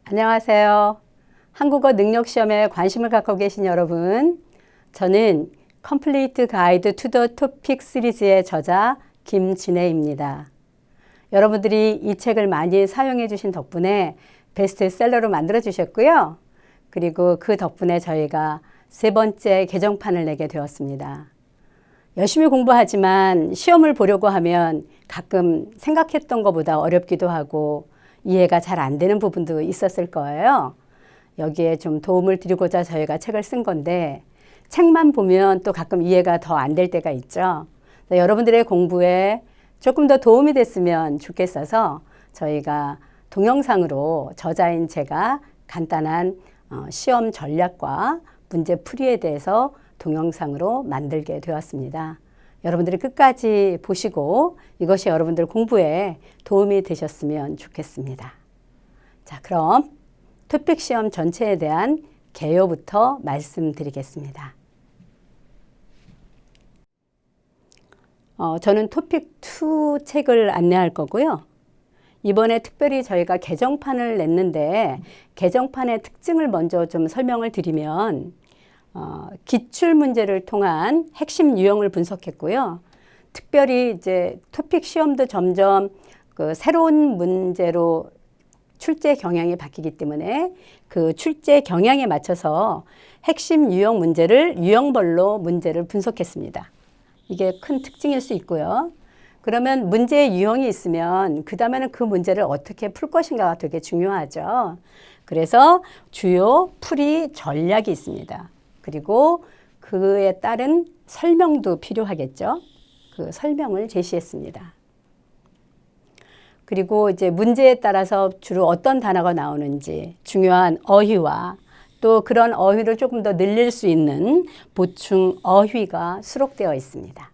안녕하세요. 한국어 능력 시험에 관심을 갖고 계신 여러분, 저는 Complete Guide to the Topic 시리즈의 저자 김진혜입니다. 여러분들이 이 책을 많이 사용해 주신 덕분에 베스트셀러로 만들어 주셨고요. 그리고 그 덕분에 저희가 세 번째 개정판을 내게 되었습니다. 열심히 공부하지만 시험을 보려고 하면 가끔 생각했던 것보다 어렵기도 하고 이해가 잘 안 되는 부분도 있었을 거예요. 여기에 좀 도움을 드리고자 저희가 책을 쓴 건데 책만 보면 또 가끔 이해가 더 안 될 때가 있죠. 여러분들의 공부에 조금 더 도움이 됐으면 좋겠어서 저희가 동영상으로 저자인 제가 간단한 시험 전략과 문제 풀이에 대해서 동영상으로 만들게 되었습니다. 여러분들이 끝까지 보시고 이것이 여러분들 공부에 도움이 되셨으면 좋겠습니다. 자, 그럼 토픽 시험 전체에 대한 개요부터 말씀드리겠습니다. 저는 토픽 2 책을 안내할 거고요. 이번에 특별히 저희가 개정판을 냈는데 개정판의 특징을 먼저 좀 설명을 드리면 기출 문제를 통한 핵심 유형을 분석했고요. 특별히 이제 토픽 시험도 점점 그 새로운 문제로 출제 경향이 바뀌기 때문에 그 출제 경향에 맞춰서 핵심 유형 문제를 유형별로 문제를 분석했습니다. 이게 큰 특징일 수 있고요. 그러면 문제의 유형이 있으면 그 다음에는 그 문제를 어떻게 풀 것인가가 되게 중요하죠. 그래서 주요 풀이 전략이 있습니다. 그리고 그에 따른 설명도 필요하겠죠. 그 설명을 제시했습니다. 그리고 이제 문제에 따라서 주로 어떤 단어가 나오는지 중요한 어휘와 또 그런 어휘를 조금 더 늘릴 수 있는 보충 어휘가 수록되어 있습니다.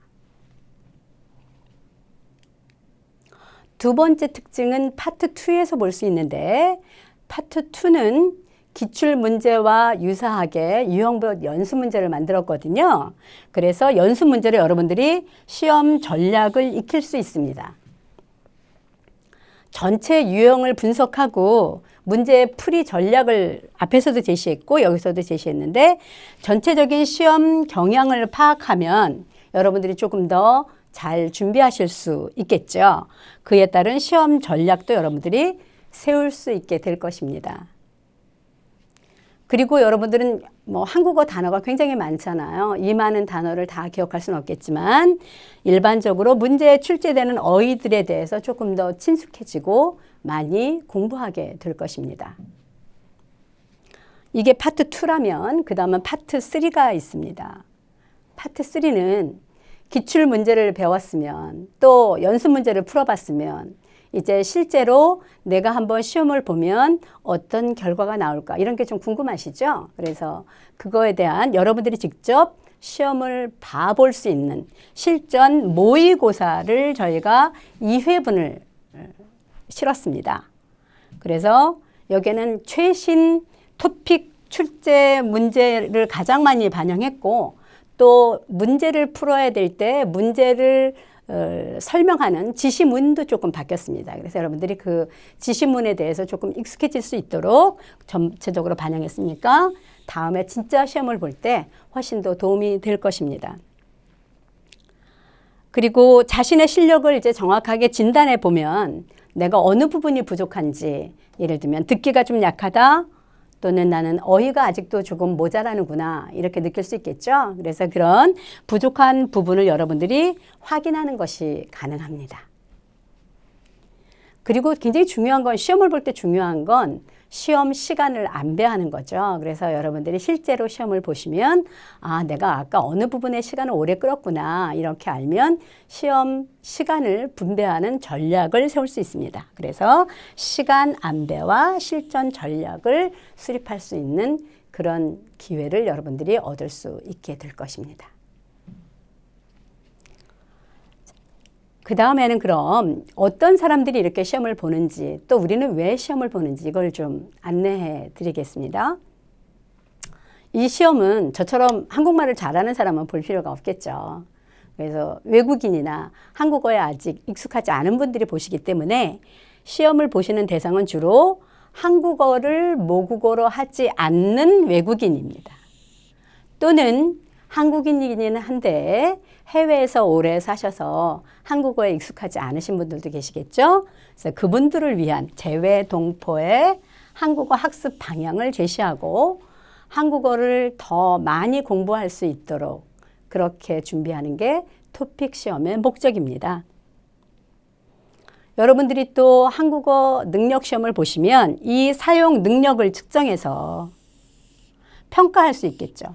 두 번째 특징은 파트 2에서 볼 수 있는데 파트 2는 기출 문제와 유사하게 유형별 연수 문제를 만들었거든요. 그래서 연수 문제를 여러분들이 시험 전략을 익힐 수 있습니다. 전체 유형을 분석하고 문제 풀이 전략을 앞에서도 제시했고 여기서도 제시했는데 전체적인 시험 경향을 파악하면 여러분들이 조금 더 잘 준비하실 수 있겠죠. 그에 따른 시험 전략도 여러분들이 세울 수 있게 될 것입니다. 그리고 여러분들은 뭐 한국어 단어가 굉장히 많잖아요. 이 많은 단어를 다 기억할 수는 없겠지만 일반적으로 문제에 출제되는 어휘들에 대해서 조금 더 친숙해지고 많이 공부하게 될 것입니다. 이게 파트 2라면 그 다음은 파트 3가 있습니다. 파트 3는 기출 문제를 배웠으면 또 연습 문제를 풀어봤으면 이제 실제로 내가 한번 시험을 보면 어떤 결과가 나올까 이런 게 좀 궁금하시죠? 그래서 그거에 대한 여러분들이 직접 시험을 봐볼 수 있는 실전 모의고사를 저희가 2회분을 실었습니다. 그래서 여기는 최신 토픽 출제 문제를 가장 많이 반영했고 또 문제를 풀어야 될 때 문제를 설명하는 지시문도 조금 바뀌었습니다. 그래서 여러분들이 그 지시문에 대해서 조금 익숙해질 수 있도록 전체적으로 반영했으니까 다음에 진짜 시험을 볼 때 훨씬 더 도움이 될 것입니다. 그리고 자신의 실력을 이제 정확하게 진단해 보면 내가 어느 부분이 부족한지 예를 들면 듣기가 좀 약하다 또는 나는 어휘가 아직도 조금 모자라는구나 이렇게 느낄 수 있겠죠. 그래서 그런 부족한 부분을 여러분들이 확인하는 것이 가능합니다. 그리고 굉장히 중요한 건 시험을 볼 때 중요한 건 시험 시간을 안배하는 거죠. 그래서 여러분들이 실제로 시험을 보시면 아, 내가 아까 어느 부분에 시간을 오래 끌었구나 이렇게 알면 시험 시간을 분배하는 전략을 세울 수 있습니다. 그래서 시간 안배와 실전 전략을 수립할 수 있는 그런 기회를 여러분들이 얻을 수 있게 될 것입니다. 그 다음에는 그럼 어떤 사람들이 이렇게 시험을 보는지 또 우리는 왜 시험을 보는지 이걸 좀 안내해 드리겠습니다. 이 시험은 저처럼 한국말을 잘하는 사람은 볼 필요가 없겠죠. 그래서 외국인이나 한국어에 아직 익숙하지 않은 분들이 보시기 때문에 시험을 보시는 대상은 주로 한국어를 모국어로 하지 않는 외국인입니다. 또는 한국인이기는 한데 해외에서 오래 사셔서 한국어에 익숙하지 않으신 분들도 계시겠죠? 그래서 그분들을 위한 재외 동포의 한국어 학습 방향을 제시하고 한국어를 더 많이 공부할 수 있도록 그렇게 준비하는 게 토픽 시험의 목적입니다. 여러분들이 또 한국어 능력 시험을 보시면 이 사용 능력을 측정해서 평가할 수 있겠죠.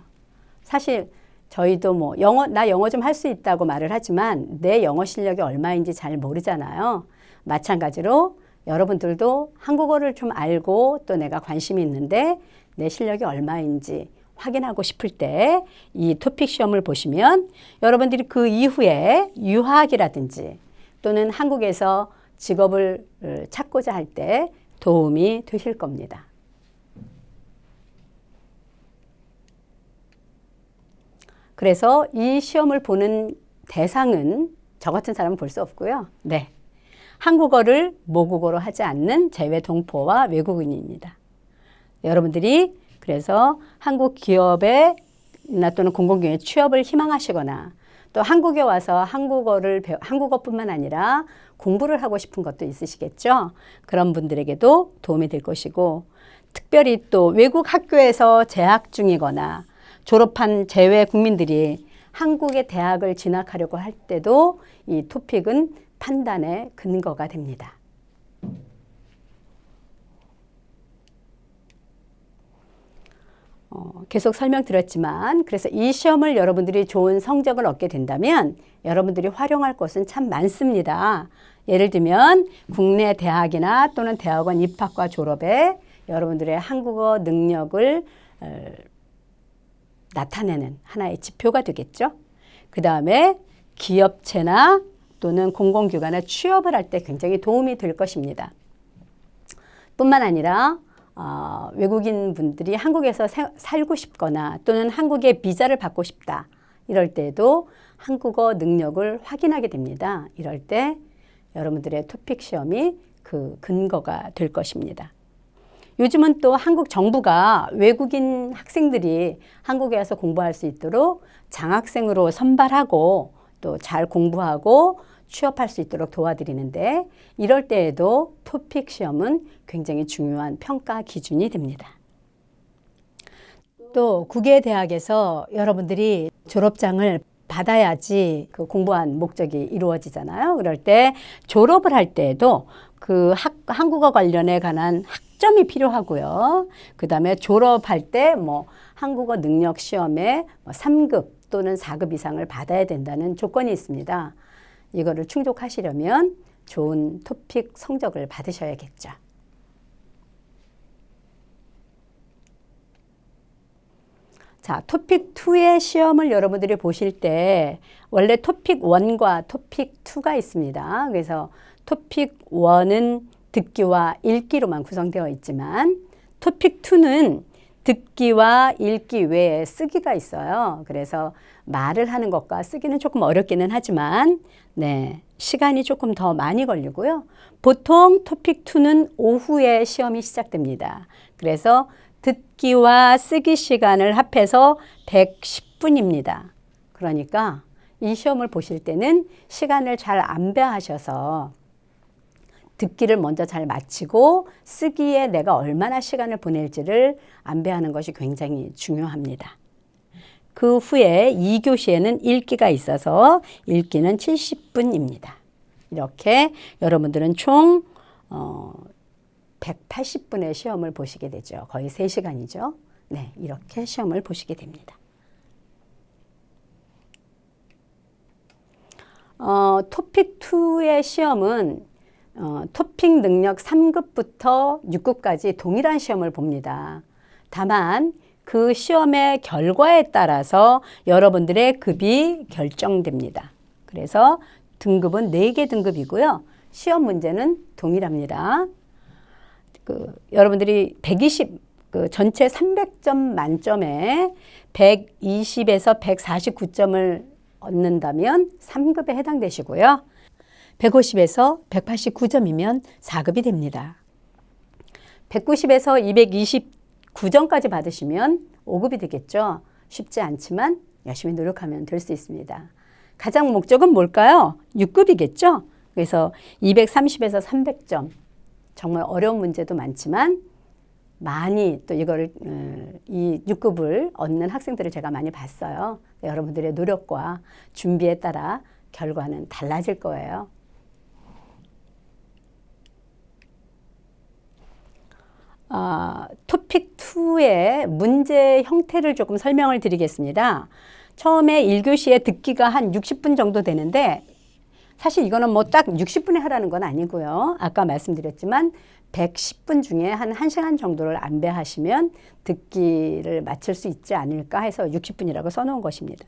사실 저희도 뭐 나 영어 좀 할 수 있다고 말을 하지만 내 영어 실력이 얼마인지 잘 모르잖아요. 마찬가지로 여러분들도 한국어를 좀 알고 또 내가 관심이 있는데 내 실력이 얼마인지 확인하고 싶을 때 이 토픽 시험을 보시면 여러분들이 그 이후에 유학이라든지 또는 한국에서 직업을 찾고자 할 때 도움이 되실 겁니다. 그래서 이 시험을 보는 대상은 저 같은 사람은 볼 수 없고요. 네, 한국어를 모국어로 하지 않는 재외 동포와 외국인입니다. 여러분들이 그래서 한국 기업에 또는 공공기관에 취업을 희망하시거나 또 한국에 와서 한국어뿐만 아니라 공부를 하고 싶은 것도 있으시겠죠. 그런 분들에게도 도움이 될 것이고 특별히 또 외국 학교에서 재학 중이거나 졸업한 재외 국민들이 한국의 대학을 진학하려고 할 때도 이 토픽은 판단의 근거가 됩니다. 계속 설명드렸지만 그래서 이 시험을 여러분들이 좋은 성적을 얻게 된다면 여러분들이 활용할 것은 참 많습니다. 예를 들면 국내 대학이나 또는 대학원 입학과 졸업에 여러분들의 한국어 능력을 나타내는 하나의 지표가 되겠죠. 그 다음에 기업체나 또는 공공기관에 취업을 할 때 굉장히 도움이 될 것입니다. 뿐만 아니라 외국인 분들이 한국에서 살고 싶거나 또는 한국의 비자를 받고 싶다. 이럴 때도 한국어 능력을 확인하게 됩니다. 이럴 때 여러분들의 토픽 시험이 그 근거가 될 것입니다. 요즘은 또 한국 정부가 외국인 학생들이 한국에 와서 공부할 수 있도록 장학생으로 선발하고 또 잘 공부하고 취업할 수 있도록 도와드리는데 이럴 때에도 토픽 시험은 굉장히 중요한 평가 기준이 됩니다. 또 국외 대학에서 여러분들이 졸업장을 받아야지 그 공부한 목적이 이루어지잖아요. 그럴 때 졸업을 할 때에도 그 한국어 관련에 관한 학점이 필요하고요. 그 다음에 졸업할 때 뭐 한국어 능력 시험에 3급 또는 4급 이상을 받아야 된다는 조건이 있습니다. 이거를 충족하시려면 좋은 토픽 성적을 받으셔야겠죠. 자, 토픽 2의 시험을 여러분들이 보실 때 원래 토픽 1과 토픽 2가 있습니다. 그래서 토픽 1은 듣기와 읽기로만 구성되어 있지만 토픽 2는 듣기와 읽기 외에 쓰기가 있어요. 그래서 말을 하는 것과 쓰기는 조금 어렵기는 하지만 네, 시간이 조금 더 많이 걸리고요. 보통 토픽 2는 오후에 시험이 시작됩니다. 그래서 듣기와 쓰기 시간을 합해서 110분입니다. 그러니까 이 시험을 보실 때는 시간을 잘 안배하셔서 듣기를 먼저 잘 마치고 쓰기에 내가 얼마나 시간을 보낼지를 안배하는 것이 굉장히 중요합니다. 그 후에 2교시에는 읽기가 있어서 읽기는 70분입니다. 이렇게 여러분들은 총 180분의 시험을 보시게 되죠. 거의 3시간이죠. 네, 이렇게 시험을 보시게 됩니다. 토픽 2의 시험은 토픽 능력 3급부터 6급까지 동일한 시험을 봅니다. 다만 그 시험의 결과에 따라서 여러분들의 급이 결정됩니다. 그래서 등급은 4개 등급이고요. 시험 문제는 동일합니다. 여러분들이 120, 전체 300점 만점에 120에서 149점을 얻는다면 3급에 해당되시고요. 150에서 189점이면 4급이 됩니다. 190에서 229점까지 받으시면 5급이 되겠죠. 쉽지 않지만 열심히 노력하면 될 수 있습니다. 가장 목적은 뭘까요? 6급이겠죠. 그래서 230에서 300점. 정말 어려운 문제도 많지만 많이 또 이거를 이 6급을 얻는 학생들을 제가 많이 봤어요. 여러분들의 노력과 준비에 따라 결과는 달라질 거예요. 토픽 2의 문제 형태를 조금 설명을 드리겠습니다. 처음에 1교시에 듣기가 한 60분 정도 되는데 사실 이거는 뭐 딱 60분에 하라는 건 아니고요. 아까 말씀드렸지만 110분 중에 한 1시간 정도를 안배하시면 듣기를 마칠 수 있지 않을까 해서 60분이라고 써놓은 것입니다.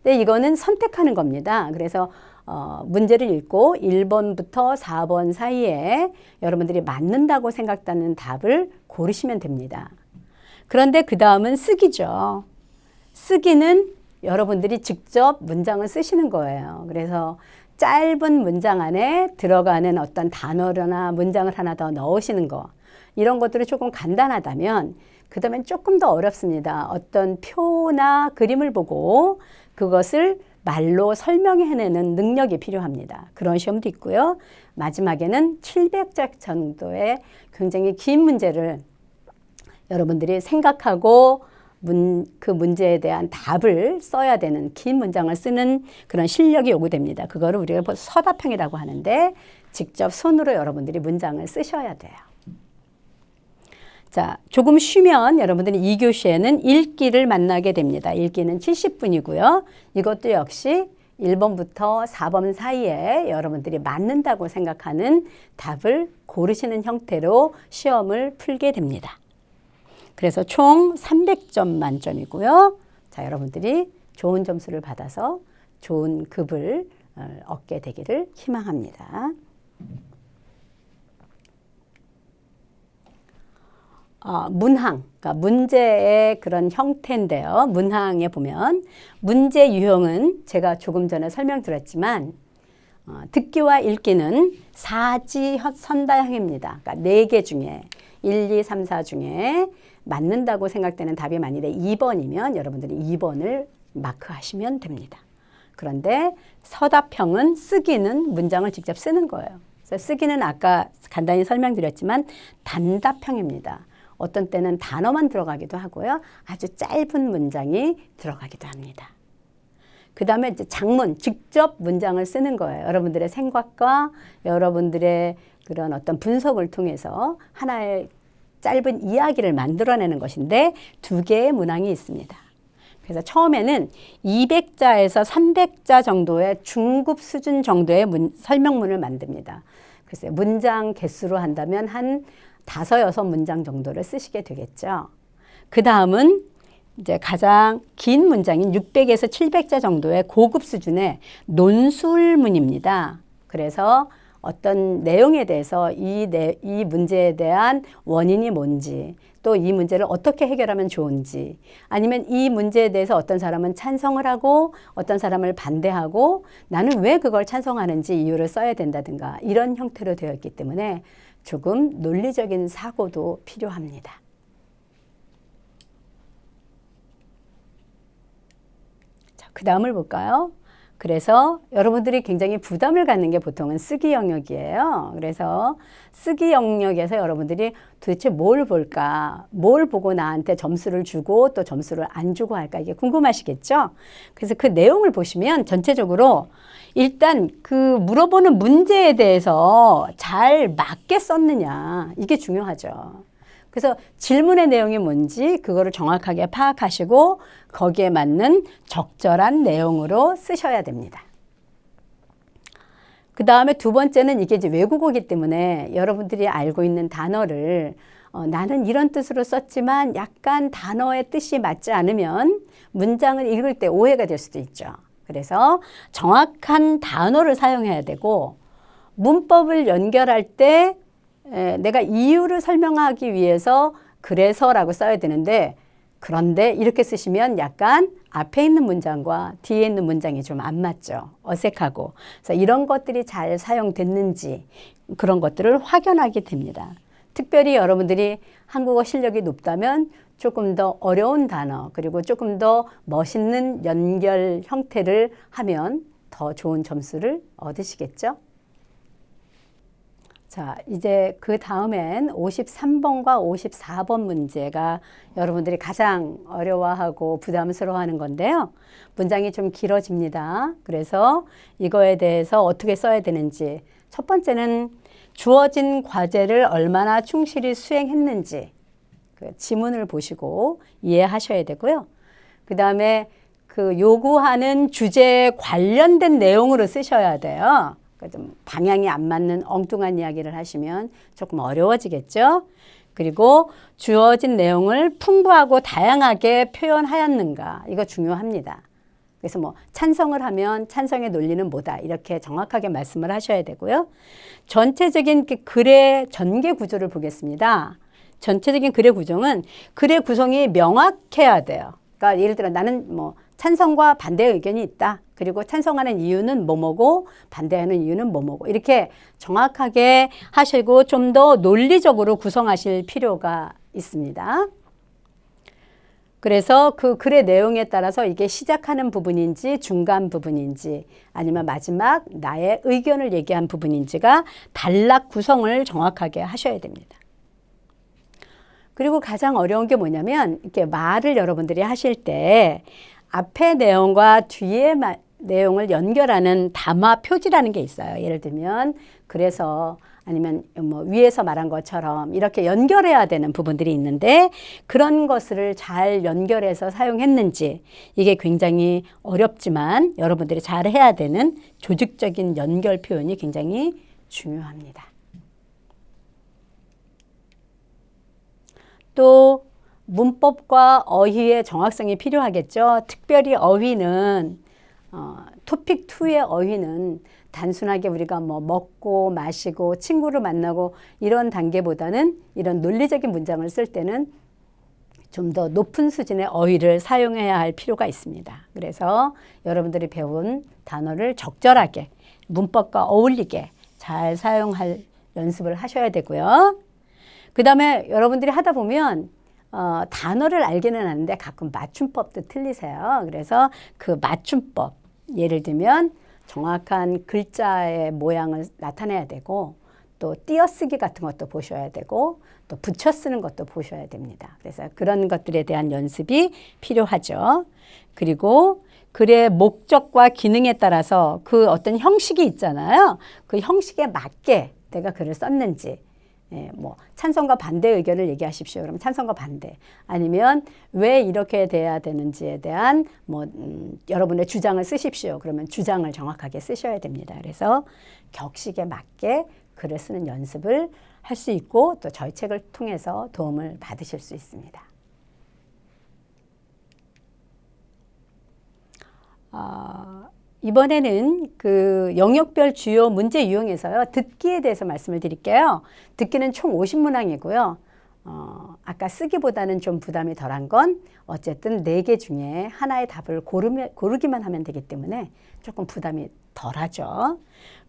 근데 이거는 선택하는 겁니다. 그래서 문제를 읽고 1번부터 4번 사이에 여러분들이 맞는다고 생각하는 답을 고르시면 됩니다. 그런데 그 다음은 쓰기죠. 쓰기는 여러분들이 직접 문장을 쓰시는 거예요. 그래서 짧은 문장 안에 들어가는 어떤 단어나 문장을 하나 더 넣으시는 거, 이런 것들이 조금 간단하다면 그 다음엔 조금 더 어렵습니다. 어떤 표나 그림을 보고 그것을 말로 설명해내는 능력이 필요합니다. 그런 시험도 있고요. 마지막에는 700자 정도의 굉장히 긴 문제를 여러분들이 생각하고 그 문제에 대한 답을 써야 되는 긴 문장을 쓰는 그런 실력이 요구됩니다. 그거를 우리가 서답형이라고 하는데 직접 손으로 여러분들이 문장을 쓰셔야 돼요. 자, 조금 쉬면 여러분들이 2교시에는 읽기를 만나게 됩니다. 읽기는 70분이고요. 이것도 역시 1번부터 4번 사이에 여러분들이 맞는다고 생각하는 답을 고르시는 형태로 시험을 풀게 됩니다. 그래서 총 300점 만점이고요. 자, 여러분들이 좋은 점수를 받아서 좋은 급을 얻게 되기를 희망합니다. 문항, 그러니까 문제의 그런 형태인데요. 문항에 보면 문제 유형은 제가 조금 전에 설명드렸지만 듣기와 읽기는 사지선다형입니다. 그러니까 4개 중에 1, 2, 3, 4 중에 맞는다고 생각되는 답이 만일에 2번이면 여러분들이 2번을 마크하시면 됩니다. 그런데 서답형은 쓰기는 문장을 직접 쓰는 거예요. 그래서 쓰기는 아까 간단히 설명드렸지만 단답형입니다. 어떤 때는 단어만 들어가기도 하고요. 아주 짧은 문장이 들어가기도 합니다. 그 다음에 이제 장문, 직접 문장을 쓰는 거예요. 여러분들의 생각과 여러분들의 그런 어떤 분석을 통해서 하나의 짧은 이야기를 만들어내는 것인데 2개의 문항이 있습니다. 그래서 처음에는 200자에서 300자 정도의 중급 수준 정도의 설명문을 만듭니다. 글쎄요, 문장 개수로 한다면 한 5, 6문장 정도를 쓰시게 되겠죠. 그 다음은 이제 가장 긴 문장인 600에서 700자 정도의 고급 수준의 논술문입니다. 그래서 어떤 내용에 대해서 이 문제에 대한 원인이 뭔지, 또 이 문제를 어떻게 해결하면 좋은지, 아니면 이 문제에 대해서 어떤 사람은 찬성을 하고 어떤 사람을 반대하고 나는 왜 그걸 찬성하는지 이유를 써야 된다든가 이런 형태로 되어 있기 때문에 조금 논리적인 사고도 필요합니다. 자, 그 다음을 볼까요? 그래서 여러분들이 굉장히 부담을 갖는 게 보통은 쓰기 영역이에요. 그래서 쓰기 영역에서 여러분들이 도대체 뭘 볼까? 뭘 보고 나한테 점수를 주고 또 점수를 안 주고 할까? 이게 궁금하시겠죠? 그래서 그 내용을 보시면 전체적으로 일단 그 물어보는 문제에 대해서 잘 맞게 썼느냐. 이게 중요하죠. 그래서 질문의 내용이 뭔지 그거를 정확하게 파악하시고 거기에 맞는 적절한 내용으로 쓰셔야 됩니다. 그 다음에 2번째는 이게 이제 외국어이기 때문에 여러분들이 알고 있는 단어를 나는 이런 뜻으로 썼지만 약간 단어의 뜻이 맞지 않으면 문장을 읽을 때 오해가 될 수도 있죠. 그래서 정확한 단어를 사용해야 되고 문법을 연결할 때 내가 이유를 설명하기 위해서 그래서라고 써야 되는데 그런데 이렇게 쓰시면 약간 앞에 있는 문장과 뒤에 있는 문장이 좀 안 맞죠. 어색하고. 그래서 이런 것들이 잘 사용됐는지 그런 것들을 확인하게 됩니다. 특별히 여러분들이 한국어 실력이 높다면 조금 더 어려운 단어 그리고 조금 더 멋있는 연결 형태를 하면 더 좋은 점수를 얻으시겠죠? 자, 이제 그 다음엔 53번과 54번 문제가 여러분들이 가장 어려워하고 부담스러워하는 건데요. 문장이 좀 길어집니다. 그래서 이거에 대해서 어떻게 써야 되는지. 첫 번째는 주어진 과제를 얼마나 충실히 수행했는지 그 지문을 보시고 이해하셔야 되고요. 그 다음에 그 요구하는 주제에 관련된 내용으로 쓰셔야 돼요. 좀 방향이 안 맞는 엉뚱한 이야기를 하시면 조금 어려워지겠죠. 그리고 주어진 내용을 풍부하고 다양하게 표현하였는가 이거 중요합니다. 그래서 뭐 찬성을 하면 찬성의 논리는 뭐다 이렇게 정확하게 말씀을 하셔야 되고요. 전체적인 글의 전개 구조를 보겠습니다. 전체적인 글의 구조는 글의 구성이 명확해야 돼요. 그러니까 예를 들어 나는 뭐 찬성과 반대의 의견이 있다. 그리고 찬성하는 이유는 뭐뭐고 반대하는 이유는 뭐뭐고 이렇게 정확하게 하시고 좀 더 논리적으로 구성하실 필요가 있습니다. 그래서 그 글의 내용에 따라서 이게 시작하는 부분인지 중간 부분인지 아니면 마지막 나의 의견을 얘기한 부분인지가 단락 구성을 정확하게 하셔야 됩니다. 그리고 가장 어려운 게 뭐냐면 이렇게 말을 여러분들이 하실 때 앞의 내용과 뒤의 내용을 연결하는 담화 표지라는 게 있어요. 예를 들면 그래서 아니면 뭐 위에서 말한 것처럼 이렇게 연결해야 되는 부분들이 있는데 그런 것을 잘 연결해서 사용했는지 이게 굉장히 어렵지만 여러분들이 잘 해야 되는 조직적인 연결 표현이 굉장히 중요합니다. 또 문법과 어휘의 정확성이 필요하겠죠. 특별히 어휘는 토픽 2의 어휘는 단순하게 우리가 뭐 먹고 마시고 친구를 만나고 이런 단계보다는 이런 논리적인 문장을 쓸 때는 좀 더 높은 수준의 어휘를 사용해야 할 필요가 있습니다. 그래서 여러분들이 배운 단어를 적절하게 문법과 어울리게 잘 사용할 연습을 하셔야 되고요. 그 다음에 여러분들이 하다 보면 단어를 알기는 하는데 가끔 맞춤법도 틀리세요. 그래서 그 맞춤법 예를 들면 정확한 글자의 모양을 나타내야 되고 또 띄어쓰기 같은 것도 보셔야 되고 또 붙여 쓰는 것도 보셔야 됩니다. 그래서 그런 것들에 대한 연습이 필요하죠. 그리고 글의 목적과 기능에 따라서 그 어떤 형식이 있잖아요. 그 형식에 맞게 내가 글을 썼는지 뭐 찬성과 반대 의견을 얘기하십시오. 그럼 찬성과 반대 아니면 왜 이렇게 돼야 되는지에 대한 뭐 여러분의 주장을 쓰십시오. 그러면 주장을 정확하게 쓰셔야 됩니다. 그래서 격식에 맞게 글을 쓰는 연습을 할 수 있고 또 저희 책을 통해서 도움을 받으실 수 있습니다. 이번에는 그 영역별 주요 문제 유형에서요. 듣기에 대해서 말씀을 드릴게요. 듣기는 총 50문항이고요. 아까 쓰기보다는 좀 부담이 덜한 건 어쨌든 4개 중에 하나의 답을 고르기만 하면 되기 때문에 조금 부담이 덜하죠.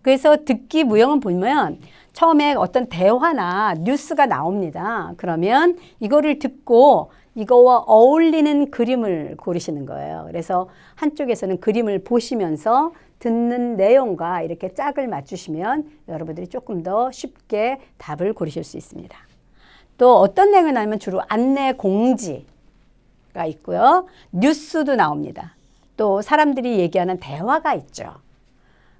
그래서 듣기 무형은 보면 처음에 어떤 대화나 뉴스가 나옵니다. 그러면 이거를 듣고 이거와 어울리는 그림을 고르시는 거예요. 그래서 한쪽에서는 그림을 보시면서 듣는 내용과 이렇게 짝을 맞추시면 여러분들이 조금 더 쉽게 답을 고르실 수 있습니다. 또 어떤 내용이 나오면 주로 안내 공지가 있고요. 뉴스도 나옵니다. 또 사람들이 얘기하는 대화가 있죠.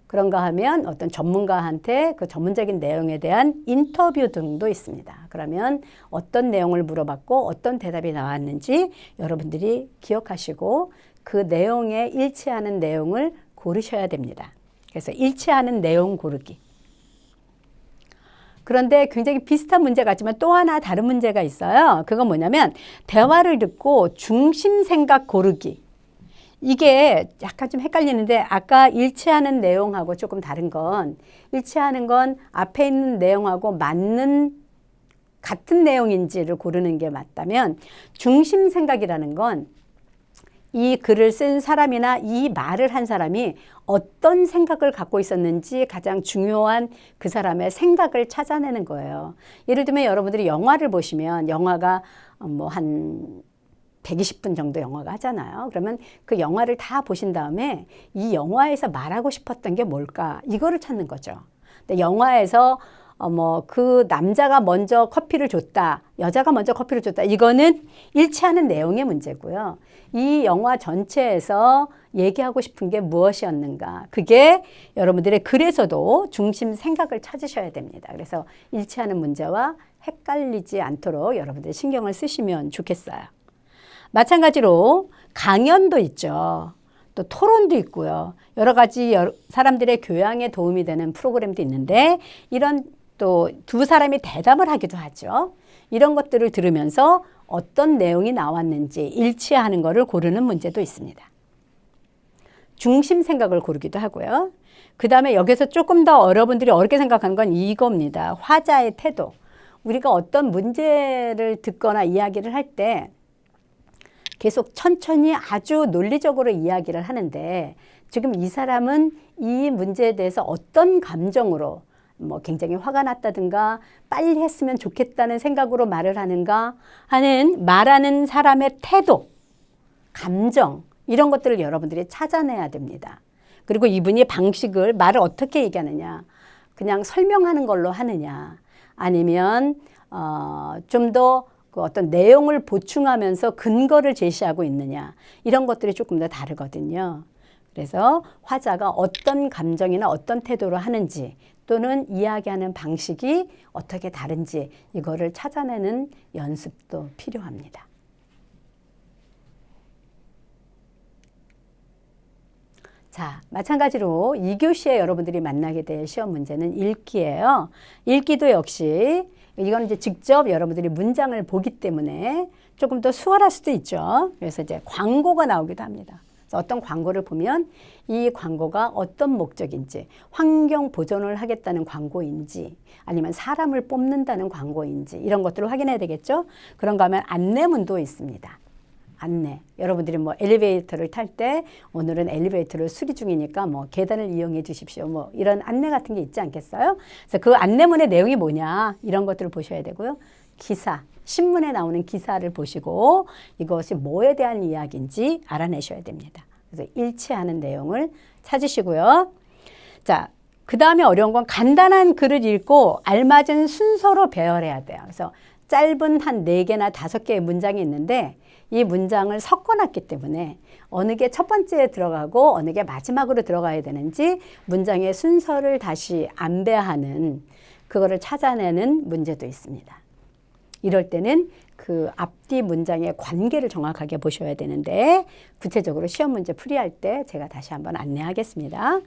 그런가 하면 어떤 전문가한테 그 전문적인 내용에 대한 인터뷰 등도 있습니다. 그러면 어떤 내용을 물어봤고 어떤 대답이 나왔는지 여러분들이 기억하시고 그 내용에 일치하는 내용을 고르셔야 됩니다. 그래서 일치하는 내용 고르기. 그런데 굉장히 비슷한 문제 같지만 또 하나 다른 문제가 있어요. 그건 뭐냐면 대화를 듣고 중심 생각 고르기. 이게 약간 좀 헷갈리는데 아까 일치하는 내용하고 조금 다른 건 일치하는 건 앞에 있는 내용하고 맞는 같은 내용인지를 고르는 게 맞다면 중심 생각이라는 건 이 글을 쓴 사람이나 이 말을 한 사람이 어떤 생각을 갖고 있었는지 가장 중요한 그 사람의 생각을 찾아내는 거예요. 예를 들면 여러분들이 영화를 보시면 영화가 뭐 한 120분 정도 영화가 하잖아요. 그러면 그 영화를 다 보신 다음에 이 영화에서 말하고 싶었던 게 뭘까? 이거를 찾는 거죠. 근데 영화에서 뭐 그 남자가 먼저 커피를 줬다, 여자가 먼저 커피를 줬다. 이거는 일치하는 내용의 문제고요. 이 영화 전체에서 얘기하고 싶은 게 무엇이었는가? 그게 여러분들의 글에서도 중심 생각을 찾으셔야 됩니다. 그래서 일치하는 문제와 헷갈리지 않도록 여러분들 신경을 쓰시면 좋겠어요. 마찬가지로 강연도 있죠. 또 토론도 있고요. 여러 가지 사람들의 교양에 도움이 되는 프로그램도 있는데 이런 또 두 사람이 대담을 하기도 하죠. 이런 것들을 들으면서 어떤 내용이 나왔는지 일치하는 것을 고르는 문제도 있습니다. 중심 생각을 고르기도 하고요. 그 다음에 여기서 조금 더 여러분들이 어렵게 생각하는 건 이겁니다. 화자의 태도. 우리가 어떤 문제를 듣거나 이야기를 할 때 계속 천천히 아주 논리적으로 이야기를 하는데 지금 이 사람은 이 문제에 대해서 어떤 감정으로 뭐 굉장히 화가 났다든가 빨리 했으면 좋겠다는 생각으로 말을 하는가 하는 말하는 사람의 태도, 감정 이런 것들을 여러분들이 찾아내야 됩니다. 그리고 이분이 방식을 말을 어떻게 얘기하느냐 그냥 설명하는 걸로 하느냐 아니면 좀 더 그 어떤 내용을 보충하면서 근거를 제시하고 있느냐 이런 것들이 조금 더 다르거든요. 그래서 화자가 어떤 감정이나 어떤 태도로 하는지 또는 이야기하는 방식이 어떻게 다른지 이거를 찾아내는 연습도 필요합니다. 자, 마찬가지로 2교시에 여러분들이 만나게 될 시험 문제는 읽기예요. 읽기도 역시 이건 이제 직접 여러분들이 문장을 보기 때문에 조금 더 수월할 수도 있죠. 그래서 이제 광고가 나오기도 합니다. 그래서 어떤 광고를 보면 이 광고가 어떤 목적인지, 환경 보존을 하겠다는 광고인지, 아니면 사람을 뽑는다는 광고인지 이런 것들을 확인해야 되겠죠. 그런가 하면 안내문도 있습니다. 안내. 여러분들이 뭐 엘리베이터를 탈 때 오늘은 엘리베이터를 수리 중이니까 뭐 계단을 이용해 주십시오. 뭐 이런 안내 같은 게 있지 않겠어요? 그래서 그 안내문의 내용이 뭐냐 이런 것들을 보셔야 되고요. 기사, 신문에 나오는 기사를 보시고 이것이 뭐에 대한 이야기인지 알아내셔야 됩니다. 그래서 일치하는 내용을 찾으시고요. 자, 그 다음에 어려운 건 간단한 글을 읽고 알맞은 순서로 배열해야 돼요. 그래서 짧은 한 4개나 5개의 문장이 있는데 이 문장을 섞어놨기 때문에 어느 게 첫 번째에 들어가고 어느 게 마지막으로 들어가야 되는지 문장의 순서를 다시 안배하는 그거를 찾아내는 문제도 있습니다. 이럴 때는 그 앞뒤 문장의 관계를 정확하게 보셔야 되는데 구체적으로 시험 문제 풀이할 때 제가 다시 한번 안내하겠습니다.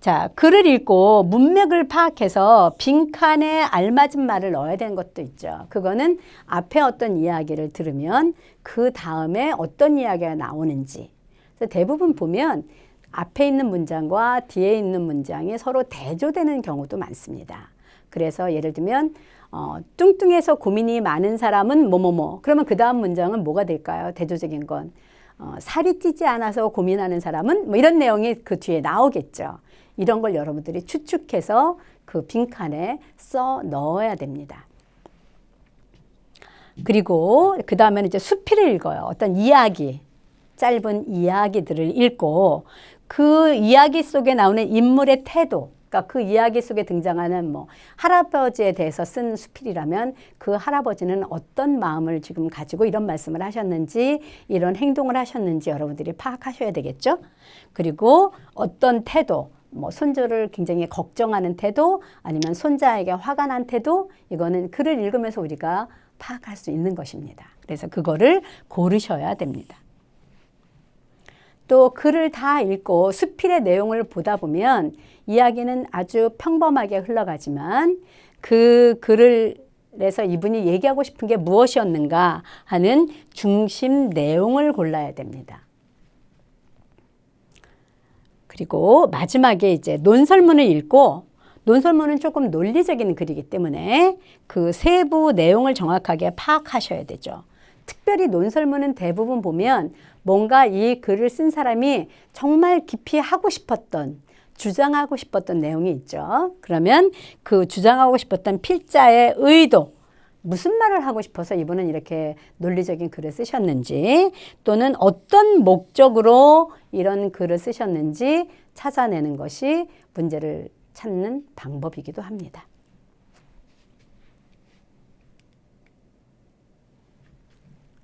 자, 글을 읽고 문맥을 파악해서 빈칸에 알맞은 말을 넣어야 되는 것도 있죠. 그거는 앞에 어떤 이야기를 들으면 그 다음에 어떤 이야기가 나오는지. 그래서 대부분 보면 앞에 있는 문장과 뒤에 있는 문장이 서로 대조되는 경우도 많습니다. 그래서 예를 들면 뚱뚱해서 고민이 많은 사람은 뭐뭐뭐. 그러면 그 다음 문장은 뭐가 될까요? 대조적인 건. 살이 찌지 않아서 고민하는 사람은 뭐 이런 내용이 그 뒤에 나오겠죠. 이런 걸 여러분들이 추측해서 그 빈칸에 써 넣어야 됩니다. 그리고 그 다음에는 이제 수필을 읽어요. 어떤 이야기, 짧은 이야기들을 읽고 그 이야기 속에 나오는 인물의 태도, 그러니까 그 이야기 속에 등장하는 뭐 할아버지에 대해서 쓴 수필이라면 그 할아버지는 어떤 마음을 지금 가지고 이런 말씀을 하셨는지 이런 행동을 하셨는지 여러분들이 파악하셔야 되겠죠. 그리고 어떤 태도, 뭐 손주를 굉장히 걱정하는 태도 아니면 손자에게 화가 난 태도 이거는 글을 읽으면서 우리가 파악할 수 있는 것입니다. 그래서 그거를 고르셔야 됩니다. 또 글을 다 읽고 수필의 내용을 보다 보면 이야기는 아주 평범하게 흘러가지만 그 글을 그래서 이분이 얘기하고 싶은 게 무엇이었는가 하는 중심 내용을 골라야 됩니다. 그리고 마지막에 이제 논설문을 읽고 논설문은 조금 논리적인 글이기 때문에 그 세부 내용을 정확하게 파악하셔야 되죠. 특별히 논설문은 대부분 보면 뭔가 이 글을 쓴 사람이 정말 깊이 하고 싶었던, 주장하고 싶었던 내용이 있죠. 그러면 그 주장하고 싶었던 필자의 의도, 무슨 말을 하고 싶어서 이분은 이렇게 논리적인 글을 쓰셨는지, 또는 어떤 목적으로 이런 글을 쓰셨는지 찾아내는 것이 문제를 찾는 방법이기도 합니다.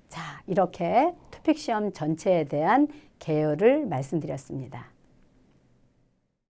자, 이렇게 토픽 시험 전체에 대한 개요를 말씀드렸습니다.